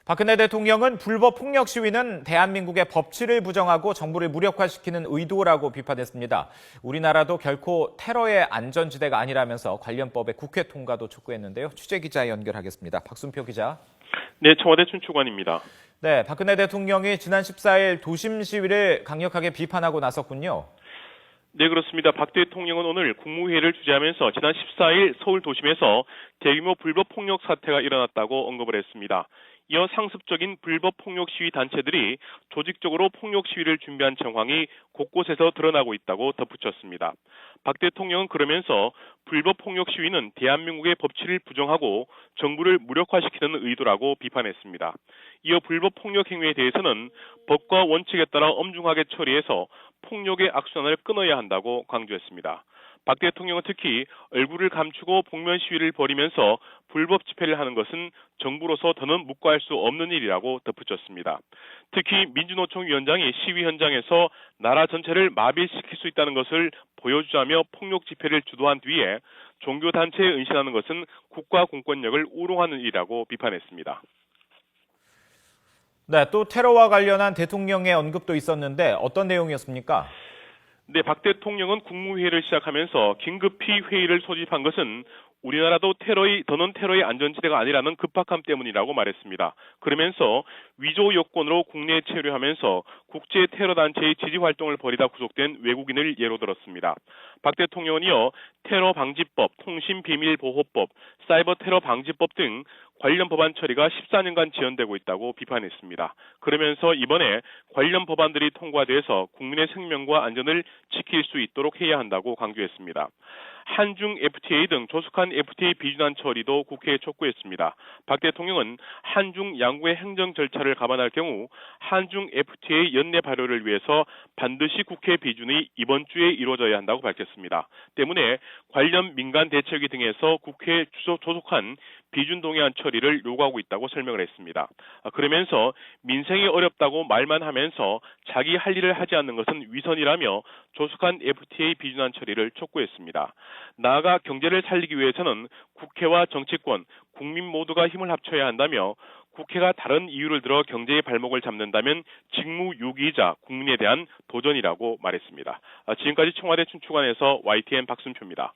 박근혜 대통령은 불법 폭력 시위는 대한민국의 법치를 부정하고 정부를 무력화시키는 의도라고 비판했습니다. 우리나라도 결코 테러의 안전지대가 아니라면서 관련법의 국회 통과도 촉구했는데요. 취재기자 연결하겠습니다. 박순표 기자. 네, 청와대 춘추관입니다. 네, 박근혜 대통령이 지난 14일 도심 시위를 강력하게 비판하고 나섰군요. 네, 그렇습니다. 박 대통령은 오늘 국무회의를 주재하면서 지난 14일 서울 도심에서 대규모 불법 폭력 사태가 일어났다고 언급을 했습니다. 이어 상습적인 불법 폭력 시위 단체들이 조직적으로 폭력 시위를 준비한 정황이 곳곳에서 드러나고 있다고 덧붙였습니다. 박 대통령은 그러면서 불법 폭력 시위는 대한민국의 법치를 부정하고 정부를 무력화시키는 의도라고 비판했습니다. 이어 불법 폭력 행위에 대해서는 법과 원칙에 따라 엄중하게 처리해서 폭력의 악순환을 끊어야 한다고 강조했습니다. 박 대통령은 특히 얼굴을 감추고 복면 시위를 벌이면서 불법 집회를 하는 것은 정부로서 더는 묵과할 수 없는 일이라고 덧붙였습니다. 특히 민주노총 위원장이 시위 현장에서 나라 전체를 마비시킬 수 있다는 것을 보여주자며 폭력 집회를 주도한 뒤에 종교단체에 은신하는 것은 국가 공권력을 우롱하는 일이라고 비판했습니다. 네, 또 테러와 관련한 대통령의 언급도 있었는데 어떤 내용이었습니까? 네, 박 대통령은 국무회의를 시작하면서 긴급히 회의를 소집한 것은 우리나라도 더는 테러의 안전지대가 아니라는 급박함 때문이라고 말했습니다. 그러면서 위조 요건으로 국내에 체류하면서 국제 테러 단체의 지지 활동을 벌이다 구속된 외국인을 예로 들었습니다. 박 대통령은 이어 테러 방지법, 통신비밀보호법, 사이버 테러 방지법 등 관련 법안 처리가 14년간 지연되고 있다고 비판했습니다. 그러면서 이번에 관련 법안들이 통과돼서 국민의 생명과 안전을 지킬 수 있도록 해야 한다고 강조했습니다. 한중 FTA 등 조속한 FTA 비준안 처리도 국회에 촉구했습니다. 박 대통령은 한중 양국의 행정 절차를 감안할 경우 한중 FTA 연내 발효를 위해서 반드시 국회 비준이 이번 주에 이루어져야 한다고 밝혔습니다. 때문에 관련 민간 대책위 등에서 국회에 조속한 비준 동의안 처리를 요구하고 있다고 설명을 했습니다. 그러면서 민생이 어렵다고 말만 하면서 자기 할 일을 하지 않는 것은 위선이라며 조속한 FTA 비준안 처리를 촉구했습니다. 나아가 경제를 살리기 위해서는 국회와 정치권, 국민 모두가 힘을 합쳐야 한다며 국회가 다른 이유를 들어 경제의 발목을 잡는다면 직무유기이자 국민에 대한 도전이라고 말했습니다. 지금까지 청와대 춘추관에서 YTN 박순표입니다.